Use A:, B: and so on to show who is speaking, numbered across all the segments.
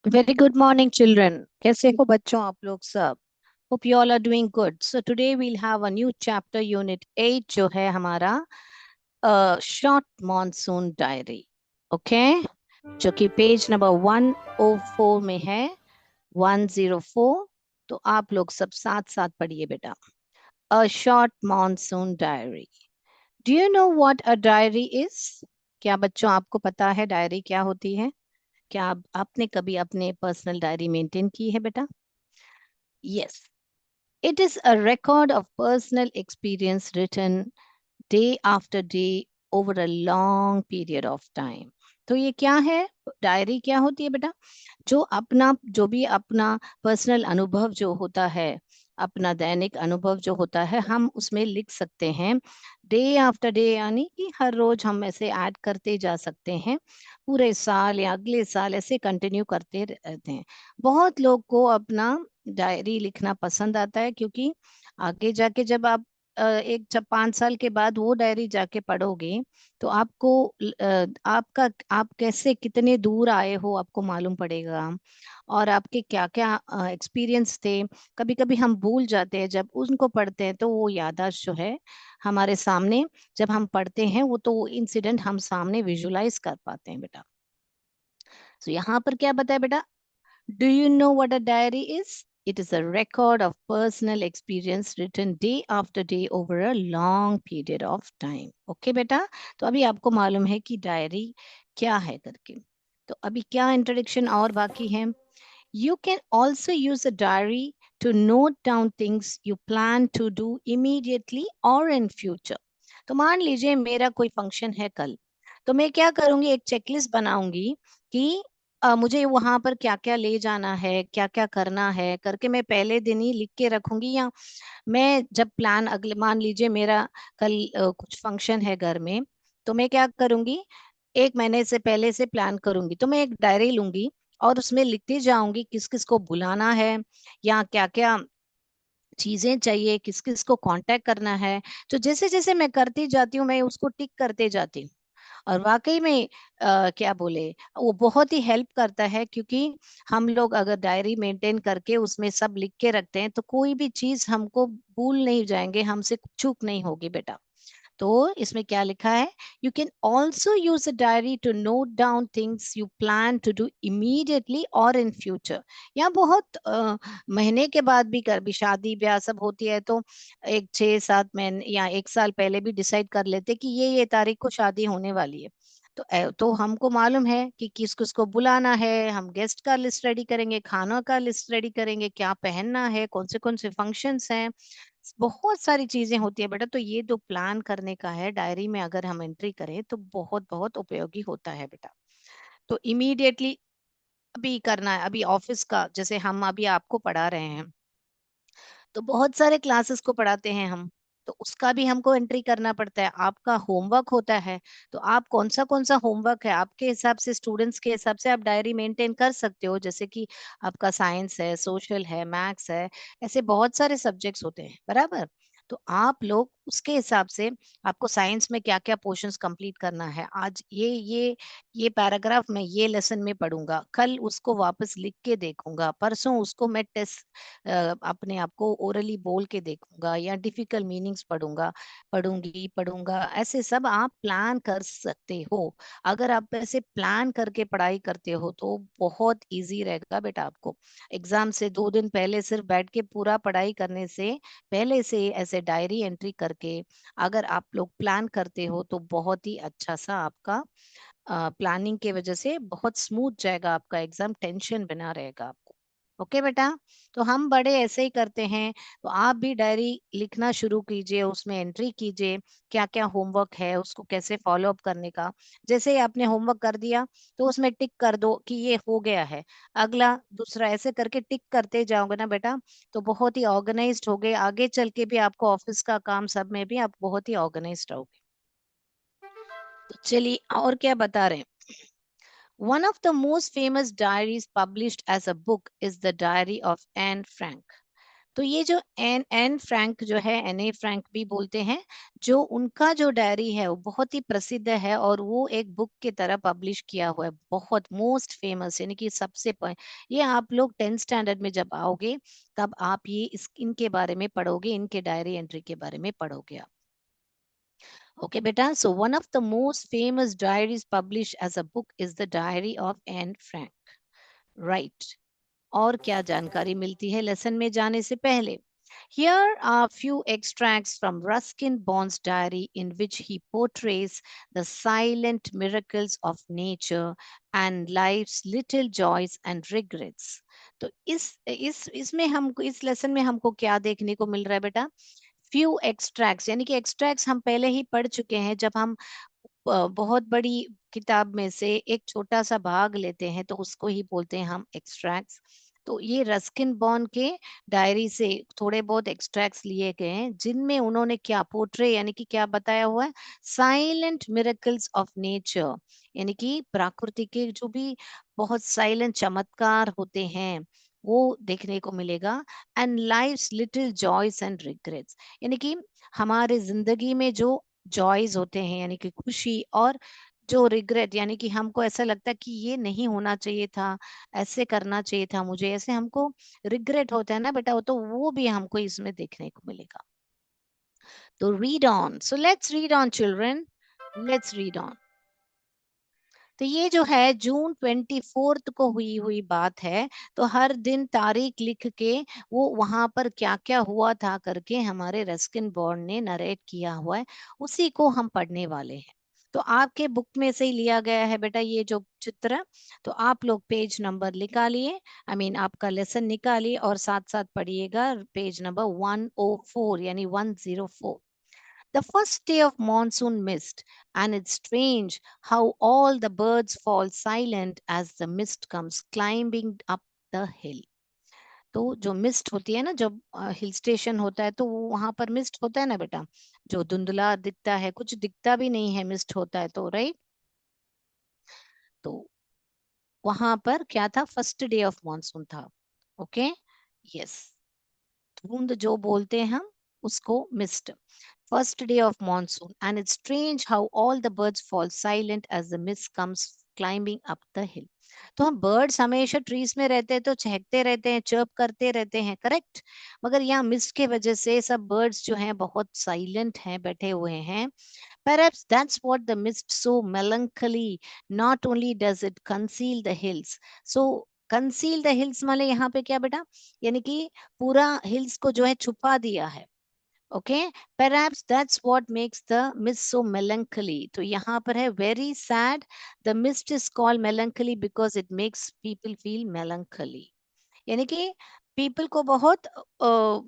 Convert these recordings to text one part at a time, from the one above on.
A: Very good morning, children. कैसे हो बच्चों आप लोग सब? Hope you all are doing good. So today we'll have a new chapter, Unit 8, जो है हमारा Short Monsoon Diary. Okay? जो कि पेज नंबर 104 में है, 104. तो आप लोग सब साथ साथ पढ़िए बेटा. A Short Monsoon Diary. Do you know what a diary is? क्या बच्चों आपको पता है डायरी क्या होती है? क्या आपने कभी अपने पर्सनल डायरी मेंटेन की है बेटा? Yes, it is a record of personal experience written day after day over a long period of time. तो ये क्या है? डायरी क्या होती है बेटा? जो भी अपना पर्सनल अनुभव जो होता है, अपना दैनिक अनुभव जो होता है, हम उसमें लिख सकते हैं डे आफ्टर डे, यानी कि हर रोज हम ऐसे ऐड करते जा सकते हैं, पूरे साल या अगले साल ऐसे कंटिन्यू करते रहते हैं. बहुत लोग को अपना डायरी लिखना पसंद आता है, क्योंकि आगे जाके जब आप एक जब 5 साल के बाद वो डायरी जाके पढ़ोगे, तो आपको आपका आप कैसे कितने दूर आए हो आपको मालूम पड़ेगा, और आपके क्या क्या एक्सपीरियंस थे. कभी कभी हम भूल जाते हैं, जब उनको पढ़ते हैं तो वो याददाश्त जो है हमारे सामने, जब हम पढ़ते हैं वो तो वो इंसिडेंट हम सामने विजुलाइज कर पाते हैं बेटा. तो यहाँ पर क्या बताया बेटा? Do you know what a diary is? It is a record of personal experience written day after day over a long period of time. Okay बेटा? तो अभी आपको मालूम है कि डायरी क्या है करके. तो अभी क्या इंट्रोडक्शन और बाकी है. You can also use a diary to note down things you plan to do immediately or in future. तो मान लीजिए मेरा कोई फंक्शन है कल, तो मैं क्या करूंगी, एक चेकलिस्ट बनाऊंगी कि मुझे वहां पर क्या क्या ले जाना है, क्या क्या करना है करके मैं पहले दिन ही लिख के रखूंगी. या मैं जब प्लान, अगले मान लीजिए मेरा कल कुछ फंक्शन है घर में, तो मैं क्या करूंगी, एक महीने से पहले से प्लान करूंगी, तो मैं एक डायरी लूंगी और उसमें लिखती जाऊंगी किस किस को बुलाना है, या क्या क्या चीजें चाहिए, किस किस को कांटेक्ट करना है. तो जैसे जैसे मैं करती जाती हूँ, मैं उसको टिक करते जाती हूँ. और वाकई में क्या बोले, वो बहुत ही हेल्प करता है, क्योंकि हम लोग अगर डायरी मेंटेन करके उसमें सब लिख के रखते हैं, तो कोई भी चीज हमको भूल नहीं जाएंगे, हमसे चूक नहीं होगी बेटा. तो इसमें क्या लिखा है? You can also use a diary to note down things you plan to do immediately और इन फ्यूचर. या बहुत महीने के बाद भी, कर भी शादी ब्याह सब होती है, तो एक 6-7 महीने या एक साल पहले भी डिसाइड कर लेते कि ये तारीख को शादी होने वाली है. तो तो हमको मालूम है कि किस किस को बुलाना है, हम गेस्ट का लिस्ट रेडी करेंगे, खाना का लिस्ट रेडी करेंगे, क्या पहनना है, कौन से फंक्शंस हैं, बहुत सारी चीजें होती है बेटा. तो ये जो प्लान करने का है, डायरी में अगर हम एंट्री करें तो बहुत बहुत उपयोगी होता है बेटा. तो इमीडिएटली अभी करना है, अभी ऑफिस का, जैसे हम अभी आपको पढ़ा रहे हैं, तो बहुत सारे क्लासेस को पढ़ाते हैं हम, तो उसका भी हमको एंट्री करना पड़ता है. आपका होमवर्क होता है, तो आप कौन सा होमवर्क है आपके हिसाब से, स्टूडेंट्स के हिसाब से आप डायरी मेंटेन कर सकते हो. जैसे कि आपका साइंस है, सोशल है, मैथ्स है, ऐसे बहुत सारे सब्जेक्ट्स होते हैं बराबर. तो आप लोग उसके हिसाब से, आपको साइंस में क्या क्या पोर्शंस कंप्लीट करना है, आज ये पैराग्राफ मैं ये लेसन में पढ़ूंगा, कल उसको वापस लिख के देखूंगा, परसों उसको मैं टेस्ट अपने आप को ओरली बोल के देखूंगा, या डिफिकल्ट मीनिंग्स पढ़ूंगा, ऐसे सब आप प्लान कर सकते हो. अगर आप ऐसे प्लान करके पढ़ाई करते हो तो बहुत इजी रहेगा बेटा आपको. एग्जाम से 2 दिन पहले सिर्फ बैठ के पूरा पढ़ाई करने से, पहले से ऐसे डायरी एंट्री करके अगर आप लोग प्लान करते हो, तो बहुत ही अच्छा सा आपका प्लानिंग के वजह से बहुत स्मूथ जाएगा आपका एग्जाम, टेंशन बना रहेगा आपको. ओके बेटा? तो हम बड़े ऐसे ही करते हैं. तो आप भी डायरी लिखना शुरू कीजिए, उसमें एंट्री कीजिए क्या क्या होमवर्क है, उसको कैसे फॉलो अप करने का. जैसे ही आपने होमवर्क कर दिया, तो उसमें टिक कर दो कि ये हो गया है, अगला दूसरा ऐसे करके टिक करते जाओगे ना बेटा, तो बहुत ही ऑर्गेनाइज्ड हो गए, आगे चल के भी आपको ऑफिस का काम सब में भी आप बहुत ही ऑर्गेनाइज्ड रहोगे. तो चलिए और क्या बता रहे हैं. One of the most famous diaries published as a book is the Diary of Anne Frank. तो ये जो एन एन फ्रैंक जो है, एन ए फ्रैंक भी बोलते हैं, जो उनका जो डायरी है वो बहुत ही प्रसिद्ध है और वो एक बुक की तरह पब्लिश किया हुआ है, बहुत मोस्ट फेमस, यानी कि ये आप लोग 10th स्टैंडर्ड में जब आओगे तब आप ये इनके बारे में पढ़ोगे, इनके डायरी एंट्री के बारे में पढ़ोगे आप। ओके बेटा, so one of the most famous diaries publish as a book is the diary of Anne Frank, right. और क्या जानकारी मिलती है लेसन में जाने से पहले? Here are few extracts from Ruskin Bond's diary in which he portrays the silent miracles of nature and life's little joys and regrets. तो इस इसमें हमको, इस लेसन में हमको क्या देखने को मिल रहा है बेटा? फ्यू एक्सट्रैक्ट्स, यानी कि एक्सट्रैक्ट्स हम पहले ही पढ़ चुके हैं, जब हम बहुत बड़ी किताब में से एक छोटा सा भाग लेते हैं तो उसको ही बोलते हैं हम एक्सट्रैक्ट्स। तो ये रस्किन बॉन्ड के डायरी से थोड़े बहुत एक्सट्रैक्ट्स लिए गए हैं, जिनमें उन्होंने क्या पोर्ट्रे, यानी कि क्या बताया हुआ है? साइलेंट मिरेकल्स ऑफ नेचर, यानी कि प्रकृति के जो भी बहुत साइलेंट चमत्कार होते हैं वो देखने को मिलेगा। And life's little joys and regrets, यानी कि हमारे जिंदगी में जो जॉयज होते हैं, यानी कि खुशी, और जो रिग्रेट, यानी कि हमको ऐसा लगता है कि ये नहीं होना चाहिए था, ऐसे करना चाहिए था मुझे, ऐसे हमको रिग्रेट होता है ना बेटा, वो तो वो भी हमको इसमें देखने को मिलेगा। तो read on, so let's read on children, let's read on. तो ये जो है जून 24 को हुई हुई बात है, तो हर दिन तारीख लिख के वो वहां पर क्या क्या हुआ था करके हमारे रस्किन बॉन्ड ने नरेट किया हुआ है, उसी को हम पढ़ने वाले हैं। तो आपके बुक में से ही लिया गया है बेटा ये जो चित्र। तो आप लोग पेज नंबर निकालिए, आई मीन आपका लेसन निकालिए और साथ साथ पढ़िएगा पेज नंबर 104, यानी 104। The first day of monsoon mist, and it's strange how all the birds fall silent as the mist comes climbing up the hill. तो जो मिस्ट होती है ना, जब हिल स्टेशन होता है तो वहां पर मिस्ट होता है ना बेटा, जो धुंधला दिखता है, कुछ दिखता भी नहीं है, मिस्ट होता है तो, राइट। तो वहां पर क्या था? फर्स्ट डे ऑफ मॉनसून था। Okay, yes. धुंध जो बोलते हैं हम उसको mist. First day of monsoon, and it's strange how all the birds fall silent as the mist comes climbing up the hill. तो हम बर्ड्स हमेशा ट्रीज में रहते हैं तो चहकते रहते हैं, चर्प करते रहते हैं, करेक्ट। मगर यहाँ मिस्ट के वजह से सब बर्ड्स जो हैं बहुत साइलेंट हैं, बैठे हुए हैं। Perhaps that's what the mist so melancholy. Not only does it conceal the hills, so conceal the hills माने यहाँ पे क्या बेटा? यानी कि पूरा हिल्स को जो है छुपा दिया है। Okay, perhaps that's what makes the mist so melancholy. तो यहाँ पर है very sad. The mist is called melancholy because it makes people feel melancholy. यानी कि पीपल को बहुत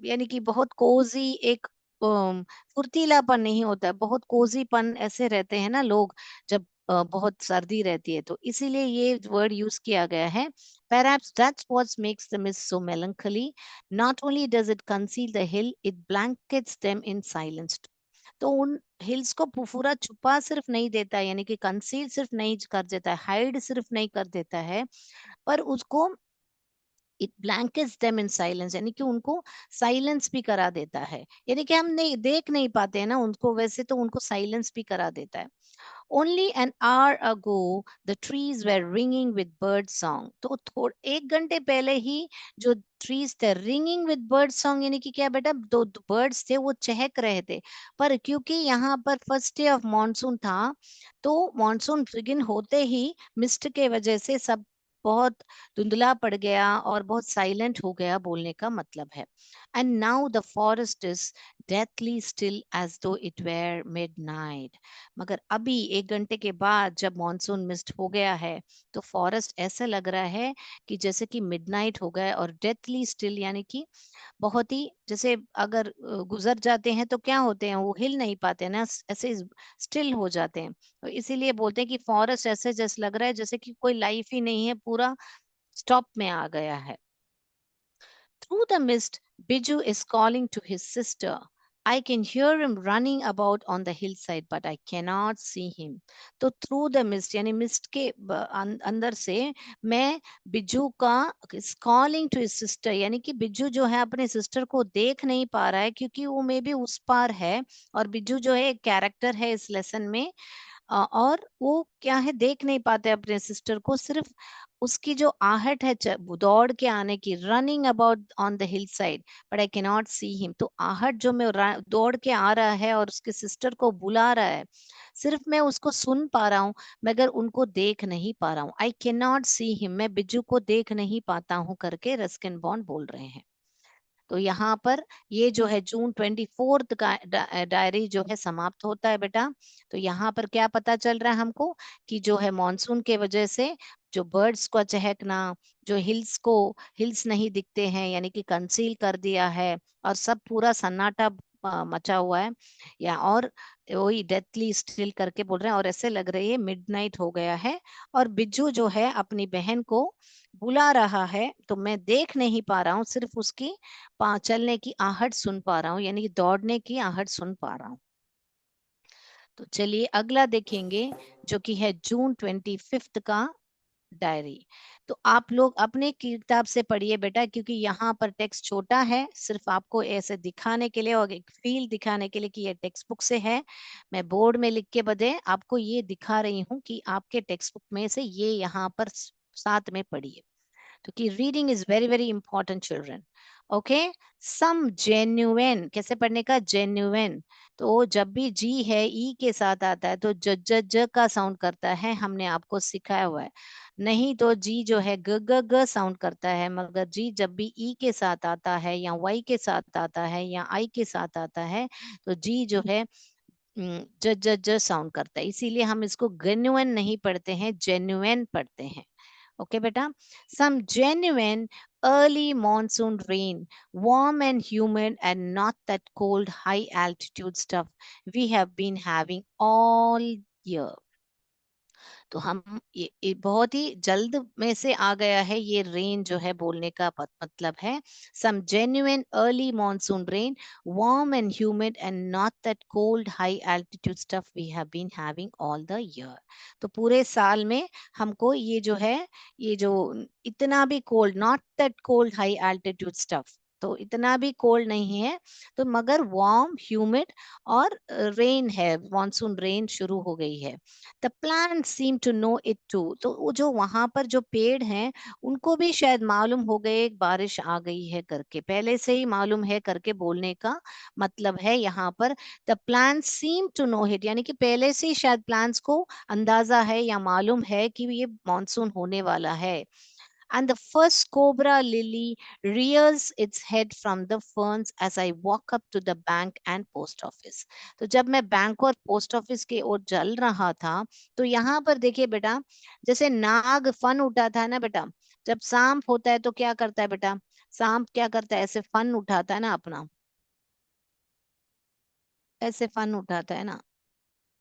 A: यानी कि बहुत कोजी एक फुर्तीलापन नहीं होता है, बहुत कोजीपन ऐसे रहते हैं ना लोग, जब बहुत सर्दी रहती है, तो इसीलिए ये वर्ड यूज किया गया है। Perhaps that's what makes the mist so melancholy. Not only does it conceal the hill, it blankets them in silence. तो उन हिल्स को पूरा छुपा सिर्फ नहीं देता है, यानी कि कंसील सिर्फ नहीं कर देता है, हाइड सिर्फ नहीं कर देता है, पर उसको it blankets them in silence, यानी कि उनको साइलेंस भी करा देता है, यानी कि हम नहीं देख नहीं पाते हैं ना उनको, वैसे तो उनको साइलेंस भी करा देता है। Only an hour ago, the trees were ringing with bird song. तो थोड़ा 1 घंटे पहले ही जो ट्रीज थे रिंगिंग विद बर्ड सॉन्ग, यानी कि क्या बेटा, दो बर्ड्स थे वो चहक रहे थे। पर क्योंकि यहाँ पर फर्स्ट डे ऑफ मॉनसून था, तो मॉनसून बिगिन होते ही मिस्ट के वजह से सब बहुत धुंधला पड़ गया और बहुत साइलेंट हो गया, बोलने का मतलब है। And now the forest is deathly still as though it were midnight. मगर अभी 1 घंटे के बाद जब मॉनसून मिस्ट हो गया है, तो फॉरेस्ट ऐसा लग रहा है कि जैसे कि मिडनाइट हो गया, और डेथली स्टिल यानी कि बहुत ही, जैसे अगर गुजर जाते हैं तो क्या होते हैं, वो हिल नहीं पाते ना, ऐसे स्टिल हो जाते हैं। तो इसीलिए बोलते हैं कि फॉरेस्ट ऐसे जैसे लग रहा है जैसे कि कोई लाइफ ही नहीं है, पूरा स्टॉप में आ गया है। Through the mist, Biju is calling to his sister. I can hear him running about on the hillside, but I cannot see him. तो through the mist, यानी mist के अंदर से मैं बिज्जू का is calling to his sister, यानी कि बिज्जू जो है अपने सिस्टर को देख नहीं पा रहा है क्योंकि वो मे बी उस पार है। और बिज्जू जो है एक कैरेक्टर है इस लेसन में। और वो क्या है, देख नहीं पाते अपने सिस्टर को, सिर्फ उसकी जो आहट है दौड़ के आने की, running about on the hill side but I can not see him. तो आहट जो मैं दौड़ के आ रहा है और उसके सिस्टर को बुला रहा है, सिर्फ मैं उसको सुन पा रहा हूँ मगर उनको देख नहीं पा रहा हूँ। I can not see him, मैं बिज्जू को देख नहीं पाता हूँ करके रस्किन बॉन्ड बोल रहे हैं। तो यहाँ पर ये जो है जून 24 का डायरी जो है समाप्त होता है बेटा। तो यहाँ पर क्या पता चल रहा है हमको कि जो है मॉनसून के वजह से जो बर्ड्स का चहकना, जो हिल्स नहीं दिखते हैं यानी कि कंसील कर दिया है, और सब पूरा सन्नाटा मचा हुआ है। या और वही डेथली स्टिल करके बोल रहे हैं, और ऐसे लग रही है मिडनाइट हो गया है। और बिज्जू जो है अपनी बहन को बुला रहा है, तो मैं देख नहीं पा रहा हूँ, सिर्फ उसकी चलने की आहट सुन पा रहा हूँ, यानी कि दौड़ने की आहट सुन पा रहा हूँ। तो चलिए अगला देखेंगे, जो कि है जून 25 का डायरी। तो आप लोग अपने किताब से पढ़िए बेटा, क्योंकि यहाँ पर टेक्स्ट छोटा है, सिर्फ आपको ऐसे दिखाने के लिए और एक फील दिखाने के लिए कि ये टेक्स्ट बुक से है। मैं बोर्ड में लिख के बदे आपको ये दिखा रही हूँ कि आपके टेक्स्ट बुक में से ये यहाँ पर साथ में पढ़िए। तो कि reading is very very important children. Okay, some genuine, कैसे पढ़ने का, जेन्युइन। तो जब भी जी है ई के साथ आता है तो ज का साउंड करता है, हमने आपको सिखाया हुआ है। नहीं तो जी जो है ग साउंड करता है, मगर जी जब भी ई के साथ आता है या वाई के साथ आता है या आई के साथ आता है, तो जी जो है ज साउंड करता है। इसीलिए हम इसको जेन्युइन नहीं पढ़ते हैं, जेन्युइन पढ़ते हैं। Okay, beta. Some genuine early monsoon rain, warm and humid, and not that cold high altitude stuff we have been having all year. तो हम ये बहुत ही जल्द में से आ गया है ये रेन, जो है बोलने का मतलब है some genuine early monsoon rain, warm and humid and not that cold high altitude stuff we have been having all the year. तो पूरे साल में हमको ये जो है, ये जो इतना भी cold, not that cold high altitude stuff, तो इतना भी कोल्ड नहीं है, तो मगर वार्म ह्यूमिड और रेन है, मॉनसून रेन शुरू हो गई है। The plant seem to know it too, तो वो जो वहां पर जो पेड़ हैं उनको भी शायद मालूम हो गए बारिश आ गई है करके, पहले से ही मालूम है करके बोलने का मतलब है यहाँ पर। The plant seem to know it, यानी कि पहले से ही शायद प्लांट्स को अंदाजा है या मालूम है कि ये मॉनसून होने वाला है। And the first cobra lily rears its head from the ferns as I walk up to the bank and post office. तो जब मैं बैंक और पोस्ट ऑफिस की ओर चल रहा था, तो यहाँ पर देखिए बेटा, जैसे नाग फन उठाता है ना बेटा, जब सांप होता है तो क्या करता है बेटा, सांप क्या करता है, ऐसे फन उठाता है ना अपना, ऐसे फन उठाता है ना,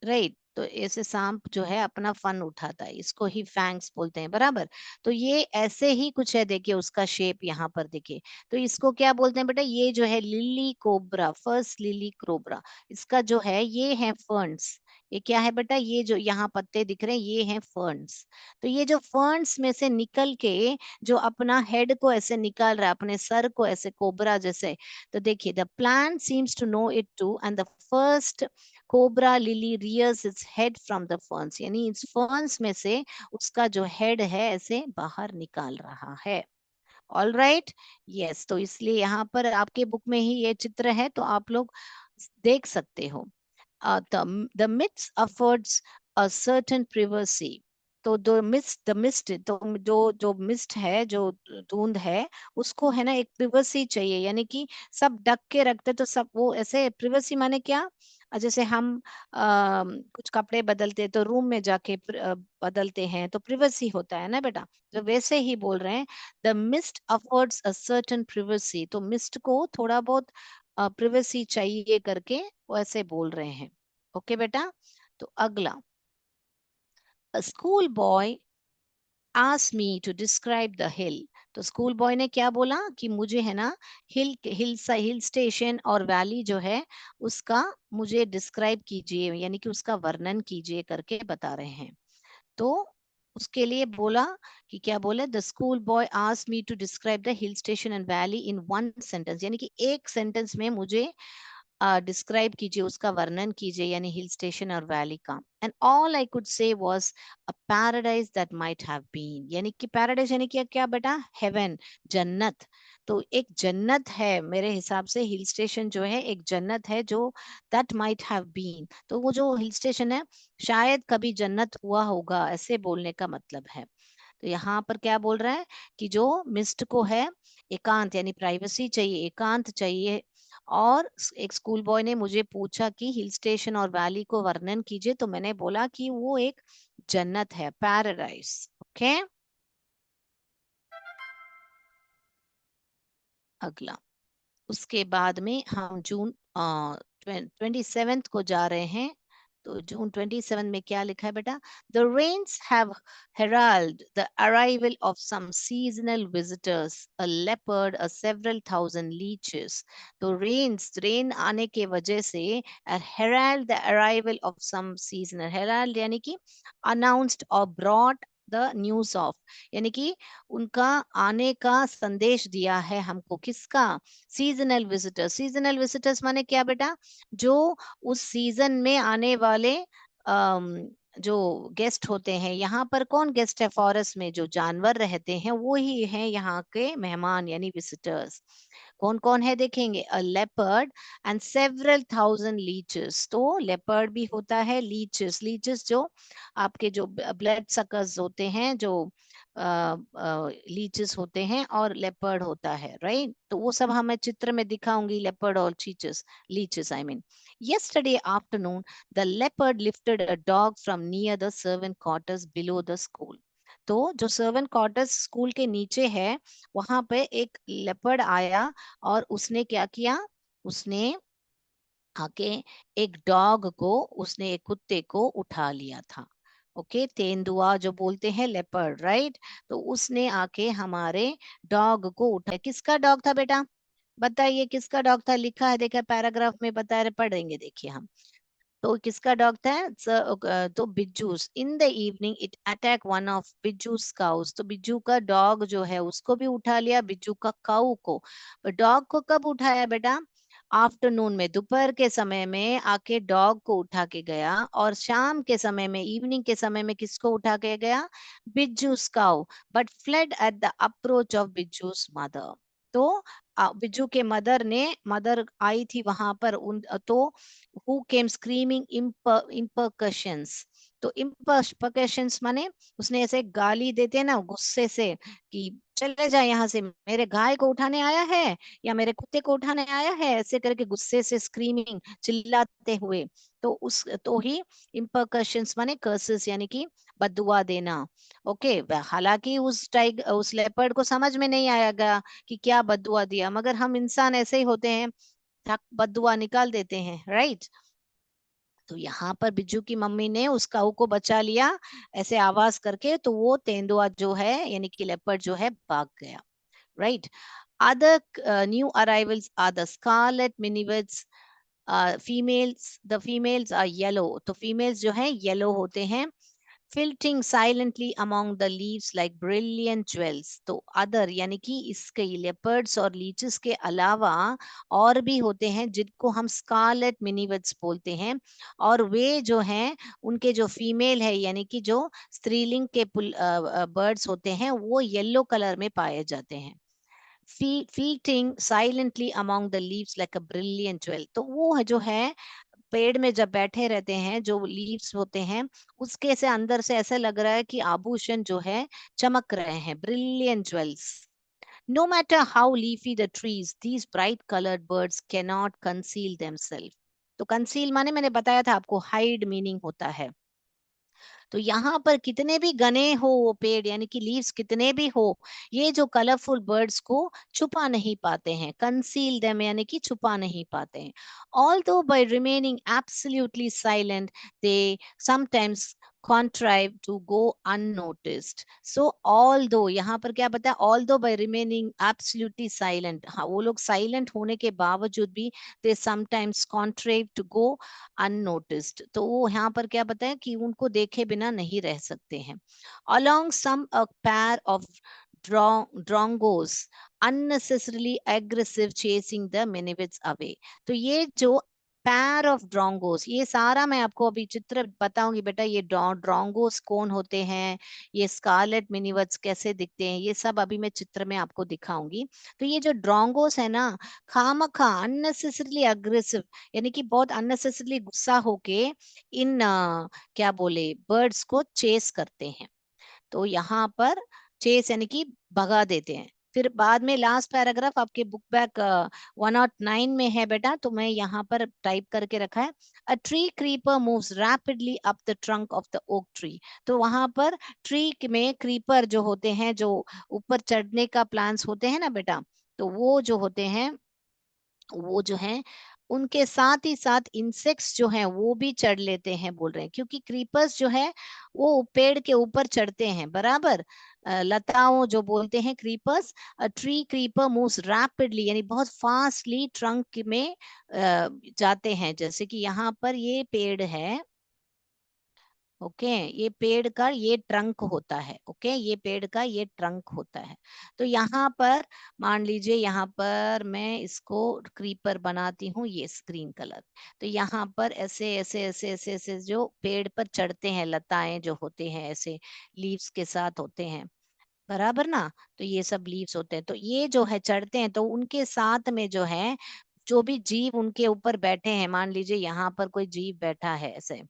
A: राइट। तो ऐसे सांप जो है अपना फन उठाता है, इसको ही फैंग्स बोलते हैं, बराबर। तो ये ऐसे ही कुछ है, देखिए उसका शेप यहाँ पर देखिए। तो इसको क्या बोलते हैं बेटा, ये जो है lily cobra, first lily cobra, इसका जो है ये है फर्न्स। ये क्या है बेटा, ये जो यहाँ पत्ते दिख रहे हैं ये हैं फर्न्स। तो ये जो फर्न्स में से निकल के जो अपना हेड को ऐसे निकाल रहा है, अपने सर को ऐसे कोबरा जैसे। तो देखिए, the plant seems to know it too and the first cobra lily rears its head from the ferns, यानी इस फर्न्स में से उसका जो हेड है ऐसे बाहर निकाल रहा है। All right, yes. तो इसलिए यहाँ पर आपके बुक में ही ये चित्र है, तो आप लोग देख सकते हो। The myths affords a certain privacy. तो द मिस्ट तो जो जो मिस्ट है, जो धुंध है, उसको है ना एक प्रिवेसी चाहिए, यानी कि सब ढक के रखते, तो सब वो ऐसे प्रिवेसी माने क्या, जैसे हम कुछ कपड़े बदलते तो रूम में जाके बदलते हैं, तो प्रिवेसी होता है ना बेटा। तो वैसे ही बोल रहे हैं, the mist affords a certain privacy, तो मिस्ट को थोड़ा बहुत प्रिवेसी चाहिए करके वो ऐसे बोल रहे हैं। ओके बेटा। तो अगला, a school boy asked me to describe the hill तो स्कूल बॉय ने क्या बोला कि मुझे है ना हिल स्टेशन और वैली जो है उसका मुझे डिस्क्राइब कीजिए, यानी कि उसका वर्णन कीजिए करके बता रहे हैं। तो उसके लिए बोला कि क्या बोले, the school boy asked me to describe the hill station and valley in one sentence, यानी कि एक सेंटेंस में मुझे डिस्क्राइब कीजिए, उसका वर्णन कीजिए, यानी हिल स्टेशन और वैली का। And all I could say was a paradise that might have been, यानी कि पैराडाइज यानी कि क्या बेटा, हेवन, जन्नत। तो एक जन्नत है मेरे हिसाब से, हिल स्टेशन जो है एक जन्नत है जो दैट माइट हैव बीन, तो वो जो हिल स्टेशन है शायद कभी जन्नत हुआ होगा, ऐसे बोलने का मतलब है। तो यहाँ पर क्या बोल रहा है कि जो मिस्ट को है एकांत यानी प्राइवेसी चाहिए, एकांत चाहिए। और एक स्कूल बॉय ने मुझे पूछा कि हिल स्टेशन और वैली को वर्णन कीजिए, तो मैंने बोला कि वो एक जन्नत है, पैराडाइज। ओके, अगला। उसके बाद में हम जून 27 को जा रहे हैं। तो जून 27 में क्या लिखा है बेटा, the rains have herald the arrival of some seasonal visitors, a leopard, a several thousand leeches। तो रेन आने के वजह से herald the arrival of some seasonal, herald यानी कि announced or brought the news of, यानी कि उनका आने का संदेश दिया है हमको, किसका, सीजनल विजिटर्स। सीजनल विजिटर्स माने क्या बेटा, जो उस सीजन में आने वाले जो गेस्ट होते हैं। यहाँ पर कौन गेस्ट है, फॉरेस्ट में जो जानवर रहते हैं वो ही हैं यहाँ के मेहमान यानी विजिटर्स। कौन कौन है देखेंगे, अ leopard and several thousand leches. तो लेपर्ड भी होता है, लीचेस, लीचेस जो आपके जो ब्लड सकर्स होते हैं, जो लीचेस होते हैं, और लेपर्ड होता है, राइट। तो वो सब हमें चित्र में दिखाऊंगी, लेपर्ड और चीचेस, leeches I mean. Yesterday afternoon, the leopard lifted a dog from near the servant quarters below the school। तो जो सर्वेंट क्वार्टर्स स्कूल के नीचे है, वहां पे एक लेपर्ड आया और उसने क्या किया, उसने आके एक डॉग को, उसने एक कुत्ते को उठा लिया था। ओके, तेंदुआ जो बोलते हैं लेपर्ड, राइट। तो उसने आके हमारे डॉग को उठा, किसका डॉग था बेटा, बताइए किसका डॉग था, लिखा है देखा पैराग्राफ में, बता रहे, पढ़ेंगे देखिए हम। तो किसका डॉग था, तो Bijju's. In the evening it attack one of Bijju's cows. तो बिज्जू का डॉग जो है उसको भी उठा लिया, बिज्जू का काऊ को। डॉग को कब उठाया बेटा, आफ्टरनून में, दोपहर के समय में आके डॉग को उठा के गया, और शाम के समय में, इवनिंग के समय में किसको उठा के गया, Bijju's cow. But fled at the approach of Bijju's mother. तो बिज्जू के मदर आई थी वहां पर, उन तो who came screaming impercussions। तो impercussions माने उसने ऐसे गाली देते हैं ना गुस्से से, कि चले जा यहाँ से, मेरे गाय को उठाने आया है या मेरे कुत्ते को उठाने आया है, ऐसे करके गुस्से से स्क्रीमिंग, चिल्लाते हुए। तो उस तो ही impercussions माने कर्सेस यानी कि बददुआ देना। ओके, हालांकि उस लेपर्ड को समझ में नहीं आएगा कि क्या बददुआ दिया, मगर हम इंसान ऐसे ही होते हैं, बददुआ निकाल देते हैं, राइट। तो यहाँ पर बिज्जू की मम्मी ने उस काऊ को बचा लिया ऐसे आवाज करके, तो वो तेंदुआ जो है यानी कि लेपर्ड जो है भाग गया, right. Other new arrivals are the scarlet minivets. Females, the females are yellow. तो फीमेल्स जो है येलो होते हैं, filtering silently among the leaves like brilliant jewels। तो अदर यानी कि इसके लेपर्ड्स और लीचेस के अलावा और भी होते हैं जिनको हम स्कारलेट मिनीवर्ड्स बोलते हैं, और वे जो हैं उनके जो फीमेल है यानी कि जो स्त्रीलिंग के बर्ड्स होते हैं वो येलो कलर में पाए जाते हैं। Feeding silently among the leaves like a brilliant jewel। तो वो है जो है पेड़ में जब बैठे रहते हैं, जो लीव्स होते हैं उसके से अंदर से ऐसा लग रहा है कि आभूषण जो है चमक रहे हैं, brilliant jewels. No matter how leafy the trees, these bright coloured birds can not conceal themself. तो कंसील माने मैंने बताया था आपको, हाइड मीनिंग होता है। तो यहाँ पर कितने भी घने हो वो पेड़ यानी कि लीव्स कितने भी हो, ये जो कलरफुल बर्ड्स को छुपा नहीं पाते हैं, कंसील देम यानी कि छुपा नहीं पाते हैं। Although by remaining absolutely silent, they sometimes contrive to go unnoticed. So although, यहाँ पर क्या बताया, although by remaining absolutely silent, हाँ वो लोग silent होने के बावजूद भी they sometimes contrive to go unnoticed. तो वो यहाँ पर क्या बताया कि उनको देखे बिना नहीं रह सकते हैं. Along some a pair of drongos unnecessarily aggressive chasing the Minivids away. तो ये जो पैर ऑफ ड्रोंगोस, ये सारा मैं आपको अभी चित्र बताऊंगी बेटा. ये ड्रोंगोस कौन होते हैं, ये स्कारलेट मिनीवर्ड्स कैसे दिखते हैं, ये सब अभी मैं चित्र में आपको दिखाऊंगी. तो ये जो ड्रोंगोस है ना, खामखा अननेसेसरीली अग्रेसिव, यानी कि बहुत अननेसेसरीली गुस्सा होके इन क्या बोले बर्ड्स को चेस करते हैं. तो यहाँ पर चेस यानी कि भगा देते हैं. फिर बाद में लास्ट पैराग्राफ आपके बुक बैक 109 में है बेटा, तो मैं यहाँ पर टाइप करके रखा है, a tree creeper moves rapidly up the trunk of the oak tree. तो वहां पर ट्री में क्रीपर जो होते हैं, जो ऊपर चढ़ने का प्लान्स होते हैं ना बेटा, तो वो जो होते हैं, वो जो है उनके साथ ही साथ इंसेक्ट्स जो हैं वो भी चढ़ लेते हैं बोल रहे हैं, क्योंकि क्रीपर्स जो है वो पेड़ के ऊपर चढ़ते हैं बराबर. लताओं जो बोलते हैं creepers. Tree creeper moves rapidly यानी बहुत फास्टली ट्रंक में जाते हैं. जैसे कि यहाँ पर ये पेड़ है, ओके ये पेड़ का ये ट्रंक होता है. ओके ये पेड़ का ये ट्रंक होता है. तो यहाँ पर मान लीजिए, यहाँ पर मैं इसको क्रीपर बनाती हूँ ये स्क्रीन कलर. तो यहाँ पर ऐसे ऐसे ऐसे ऐसे ऐसे जो पेड़ पर चढ़ते हैं, लताएं जो होते हैं ऐसे लीव्स के साथ होते हैं बराबर ना. तो ये सब लीव्स होते हैं, तो ये जो है चढ़ते हैं, तो उनके साथ में जो है जो भी जीव उनके ऊपर बैठे हैं, मान लीजिए यहाँ पर कोई जीव बैठा है ऐसे.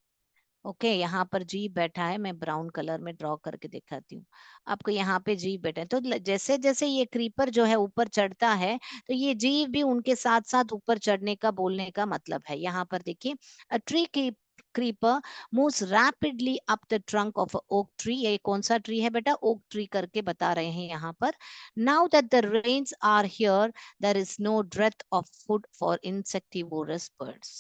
A: ओके यहाँ पर जीव बैठा है, मैं ब्राउन कलर में ड्रॉ करके दिखाती हूँ आपको. यहाँ पे जीव बैठा है, तो जैसे जैसे ये क्रीपर जो है ऊपर चढ़ता है, तो ये जीव भी उनके साथ साथ ऊपर चढ़ने का बोलने का मतलब है. यहाँ पर देखिए, a tree creeper moves rapidly up the trunk of a oak tree. ये कौन सा ट्री है बेटा, ओक ट्री करके बता रहे हैं यहाँ पर. Now that the rains are here, there is no dearth of food for insectivorous birds.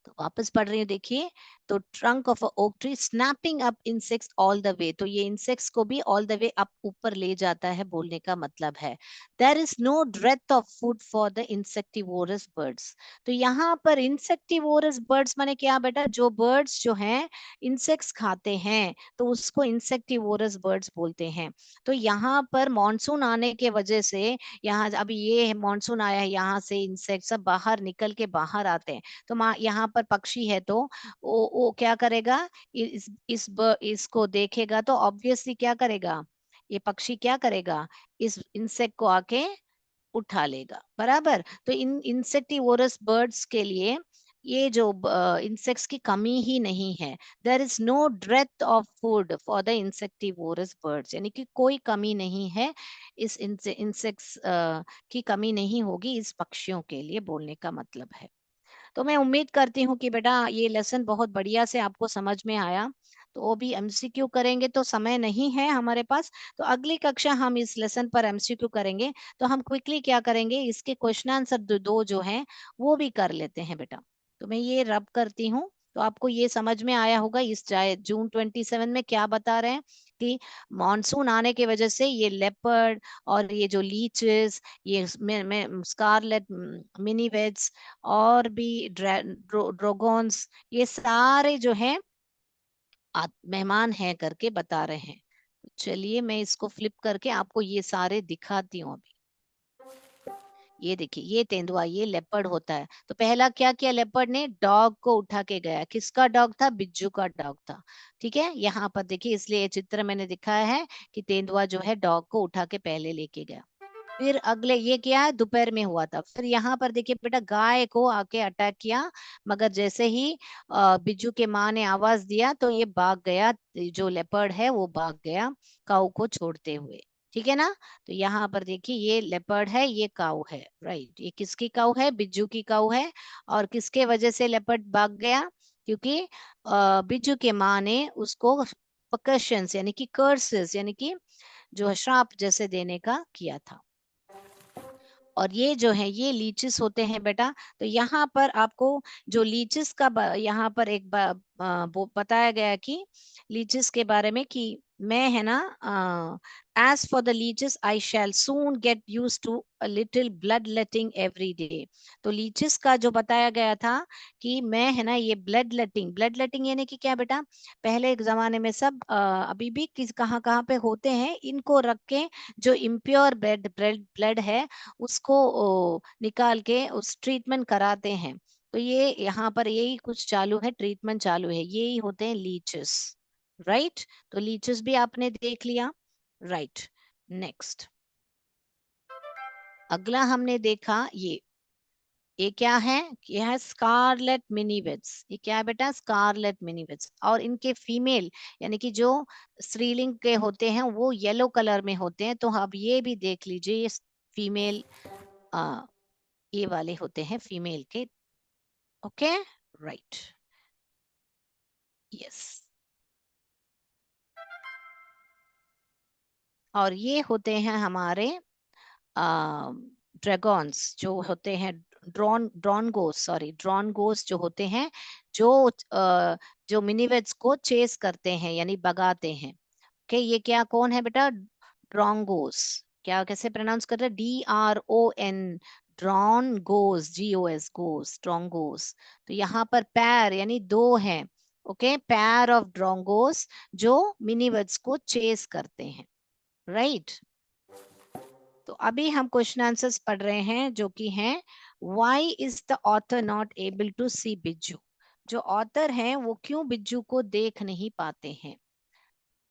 A: तो वापस पढ़ रही हूँ देखिए. तो trunk of a oak tree snapping up insects all the way, तो ये इंसेक्ट्स को भी ऑल द वे अप ऊपर ले जाता है बोलने का मतलब है. There is no dearth of food for the insectivorous birds. तो यहाँ पर इंसेक्टिवोरस बर्ड्स माने क्या बेटा, जो बर्ड्स जो हैं इंसेक्ट्स खाते हैं, तो उसको इंसेक्टिवोरस बर्ड्स बोलते हैं. तो यहाँ पर मॉनसून आने के वजह से, यहाँ अभी ये मॉनसून आया है, यहाँ से इंसेक्ट सब बाहर निकल के बाहर आते हैं. तो यहाँ पर पक्षी है, तो वो क्या करेगा, इसको देखेगा तो ऑब्वियसली क्या करेगा, ये पक्षी क्या करेगा, इस इंसेक्ट को आके उठा लेगा बराबर. तो इन इंसेक्टिवोरस बर्ड्स के लिए ये जो इंसेक्ट्स की कमी ही नहीं है. There is no dearth of food for the insectivorous birds, यानी कि कोई कमी नहीं है, इस इंसेक्ट्स की कमी नहीं होगी इस पक्षियों के लिए बोलने का मतलब है. तो मैं उम्मीद करती हूँ कि बेटा ये लेसन बहुत बढ़िया से आपको समझ में आया. तो वो भी एमसीक्यू करेंगे, तो समय नहीं है हमारे पास, तो अगली कक्षा हम इस लेसन पर एमसीक्यू करेंगे. तो हम क्विकली क्या करेंगे, इसके क्वेश्चन आंसर दो जो हैं वो भी कर लेते हैं बेटा. तो मैं ये रब करती हूँ, तो आपको ये समझ में आया होगा इस जून 27 में क्या बता रहे हैं, कि मॉनसून आने की वजह से ये लेपर्ड और ये जो लीचेस, ये स्कारलेट मिनीवेट्स और भी ड्रोगोन्स, ये सारे जो हैं मेहमान हैं करके बता रहे हैं. चलिए मैं इसको फ्लिप करके आपको ये सारे दिखाती हूँ अभी. ये देखिए, ये तेंदुआ, ये लेपर्ड होता है. तो पहला क्या किया लेपर्ड ने, डॉग को उठा के गया. किसका डॉग था, बिज्जू का डॉग था. ठीक है, यहाँ पर देखिए, इसलिए ये चित्र मैंने दिखाया है कि तेंदुआ जो है डॉग को उठा के पहले लेके गया. फिर अगले ये क्या है, दोपहर में हुआ था. फिर यहाँ पर देखिए बेटा, गाय को आके अटैक किया, मगर जैसे ही बिज्जू के माँ ने आवाज दिया तो ये भाग गया, जो लेपर्ड है वो भाग गया काऊ को छोड़ते हुए. ठीक है ना. तो यहाँ पर देखिए, ये लेपर्ड है, ये काऊ है, राइट. ये किसकी काऊ है, बिज्जू की काऊ है. और किसके वजह से लेपर्ड भाग गया, क्योंकि बिज्जू के माँ ने उसको पकशंस यानी कि कर्सेस यानी कि जो श्राप जैसे देने का किया था. और ये जो है ये लीचेस होते हैं बेटा. तो यहाँ पर आपको जो लीचेस का यहाँ पर एक वो बताया गया कि लीचेस के बारे में कि मैं है ना, as for the leeches I shall soon get used to a little blood letting every day. तो लीचेस का जो बताया गया था कि मैं है ना ये ब्लड लेटिंग यानी कि क्या बेटा, पहले एक जमाने में सब अभी भी किस कहाँ कहाँ पे होते हैं, इनको रख के जो इम्प्योर ब्लड है उसको निकाल के उस ट्रीटमेंट कराते हैं। तो ये यहाँ पर यही कुछ चालू है, ट्रीटमेंट चालू है, यही होते हैं लीचेस। राइट, तो लीचेस भी आपने देख लिया। राइट, नेक्स्ट अगला हमने देखा ये क्या है, ये है स्कारलेट मिनीविट्स। ये क्या है बेटा, स्कारलेट मिनीविट्स। और इनके फीमेल यानी कि जो स्त्रीलिंग के होते हैं वो येलो कलर में होते हैं। तो अब ये भी देख लीजिए, ये फीमेल ये वाले होते हैं फीमेल के। Okay, right, yes. और ये होते हैं हमारे ड्रैगन्स जो होते हैं, ड्रॉन गोस जो होते हैं, जो जो मिनिवेट्स को चेस करते हैं यानी भगाते हैं। ओके, ये क्या कौन है बेटा, ड्रॉन्गोस। क्या कैसे प्रोनाउंस कर रहे हैं, DRON, ड्रॉन गोस, GOS, गोस, ड्रॉन्गोस। तो यहाँ पर पैर यानी दो हैं। ओके, पैर ऑफ ड्रॉन्गोस जो मिनिवेट्स को चेस करते हैं। राइट, तो अभी हम क्वेश्चन आंसर्स पढ़ रहे हैं जो कि हैं, why is the author not able to see Bijju. जो ऑथर हैं वो क्यों बिज्जू को देख नहीं पाते हैं।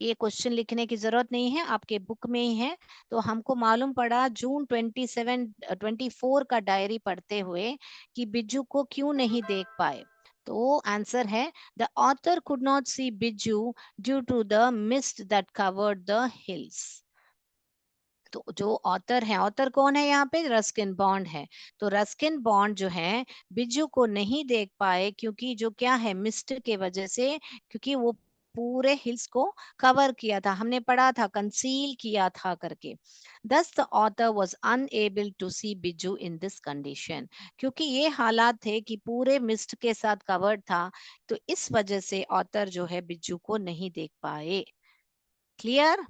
A: ये क्वेश्चन लिखने की जरूरत नहीं है, आपके बुक में ही है। तो हमको मालूम पड़ा जून 27 24 का डायरी पढ़ते हुए कि बिज्जू को क्यों नहीं देख पाए। तो आंसर है, the author could not see Bijju due to the mist that covered the hills. तो जो ऑथर है, ऑथर कौन है यहाँ पे, रस्किन बॉन्ड है। तो रस्किन बॉन्ड जो है बिज्जू को नहीं देख पाए क्योंकि जो क्या है, मिस्ट के वजह से, क्योंकि वो पूरे हिल्स को कवर किया था, हमने पढ़ा था कंसील किया था करके। Thus the author was unable to see Bijju in this condition. क्योंकि ये हालात थे कि पूरे मिस्ट के साथ कवर्ड था, तो इस वजह से ऑथर जो है बिज्जू को नहीं देख पाए। क्लियर।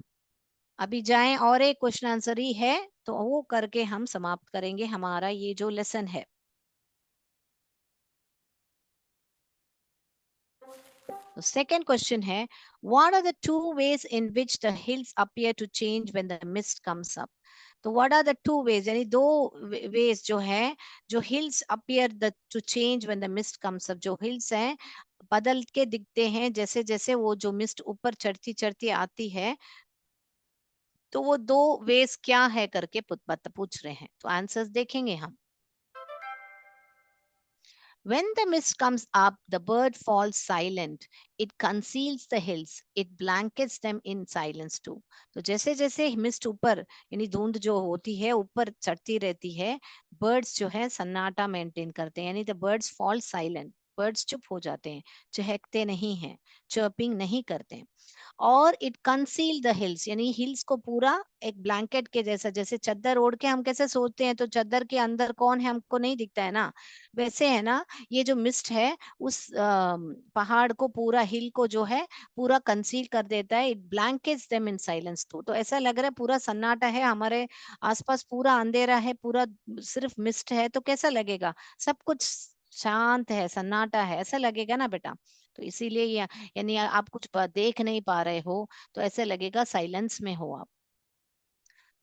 A: अभी जाएं, और एक क्वेश्चन आंसर ही है तो वो करके हम समाप्त करेंगे हमारा ये जो लेसन है। तो सेकंड क्वेश्चन है, what are the two ways in which the hills appear to change when the mist comes up. तो what are the two ways यानी दो वेज जो है, जो hills appear the to change when the mist comes up, जो hills हैं बदल के दिखते हैं जैसे जैसे वो जो मिस्ट ऊपर चढ़ती चढ़ती आती है। तो वो दो वेज क्या है करके पूछ रहे हैं, तो आंसर्स देखेंगे हम। When the mist comes up, the bird falls silent. It conceals the hills. It blankets them in silence too. तो जैसे जैसे मिस्ट ऊपर यानी धुंध जो होती है ऊपर चढ़ती रहती है, बर्ड्स जो है सन्नाटा मेंटेन करते हैं, यानी the birds fall silent, birds चुप हो जाते हैं, चहकते नहीं हैं, चर्पिंग नहीं करते हैं। और इट कंसील द हिल्स यानी हिल्स को पूरा एक ब्लैंकेट के जैसा, जैसे चादर ओढ़ के हम कैसे सोते हैं तो चादर के अंदर कौन है हमको नहीं दिखता है ना, वैसे है ना, ये जो मिस्ट है उस पहाड़ को, पूरा हिल को जो है पूरा कंसील कर देता है। It blankets them in silence तो ऐसा लग रहा है पूरा सन्नाटा है हमारे आसपास, पूरा अंधेरा है, पूरा सिर्फ मिस्ट है, तो कैसा लगेगा, सब कुछ शांत है, सन्नाटा है, ऐसा लगेगा ना बेटा। तो इसीलिए यानी आप कुछ देख नहीं पा रहे हो तो ऐसे लगेगा साइलेंस में हो आप।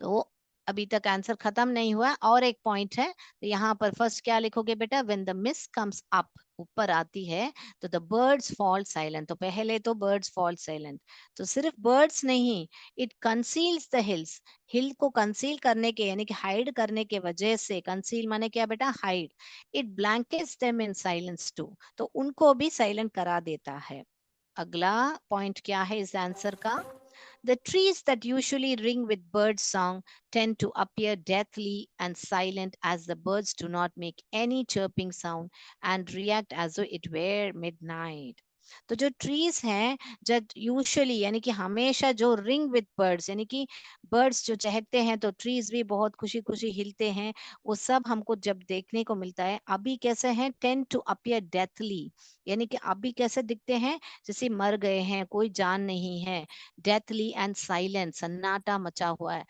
A: तो अभी तक आंसर खत्म नहीं हुआ, और एक पॉइंट है। तो यहाँ पर फर्स्ट क्या लिखोगे बेटा, when the mist comes up, ऊपर आती है तो द बर्ड्स फॉल साइलेंट। तो पहले तो बर्ड्स फॉल साइलेंट, तो सिर्फ बर्ड्स नहीं, इट कंसील्स द हिल्स, हिल को कंसील करने के यानी कि हाइड करने के वजह से, कंसील माने क्या बेटा, hide. It blankets them in silence too, तो उनको भी साइलेंट करा देता है। अगला पॉइंट क्या है इस आंसर का, the trees that usually ring with bird song tend to appear deathly and silent as the birds do not make any chirping sound and react as though it were midnight. तो जो trees हैं, जब usually यानी कि हमेशा जो ring with birds, यानी कि बर्ड्स जो चहकते हैं तो ट्रीज भी बहुत खुशी खुशी हिलते हैं, वो सब हमको जब देखने को मिलता है। अभी कैसे हैं, टेंड टू अपीयर डेथली, यानी कि अभी कैसे दिखते हैं, जैसे मर गए हैं, कोई जान नहीं है। डेथली एंड साइलेंस, सन्नाटा मचा हुआ है।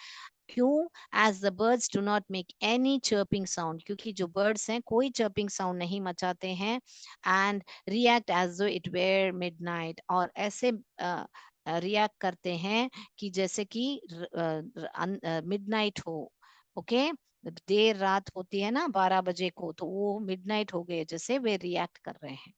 A: क्यों? As the birds do not make any chirping sound, क्योंकि जो बर्ड्स हैं कोई चर्पिंग साउंड नहीं मचाते हैं। And react as though it were midnight, और ऐसे रिएक्ट करते हैं कि जैसे कि मिडनाइट हो। ओके, देर रात होती है ना 12 बजे को, तो वो मिडनाइट हो गए जैसे वे रिएक्ट कर रहे हैं।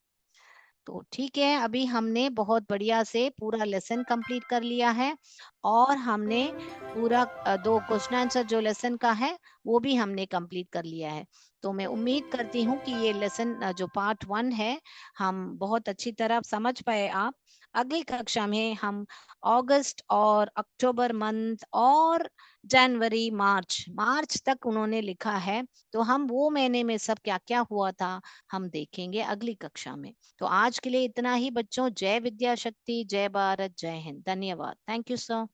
A: तो ठीक है, अभी हमने बहुत बढ़िया से पूरा लेसन कंप्लीट कर लिया है, और हमने पूरा 2 क्वेश्चन आंसर जो लेसन का है वो भी हमने कंप्लीट कर लिया है। तो मैं उम्मीद करती हूँ कि ये लेसन जो पार्ट 1 है, हम बहुत अच्छी तरह समझ पाए आप। अगली कक्षा में हम अगस्त और अक्टूबर मंथ और जनवरी मार्च मार्च तक उन्होंने लिखा है, तो हम वो महीने में सब क्या क्या हुआ था हम देखेंगे अगली कक्षा में। तो आज के लिए इतना ही बच्चों। जय विद्या शक्ति, जय भारत, जय हिंद। धन्यवाद। Thank you sir.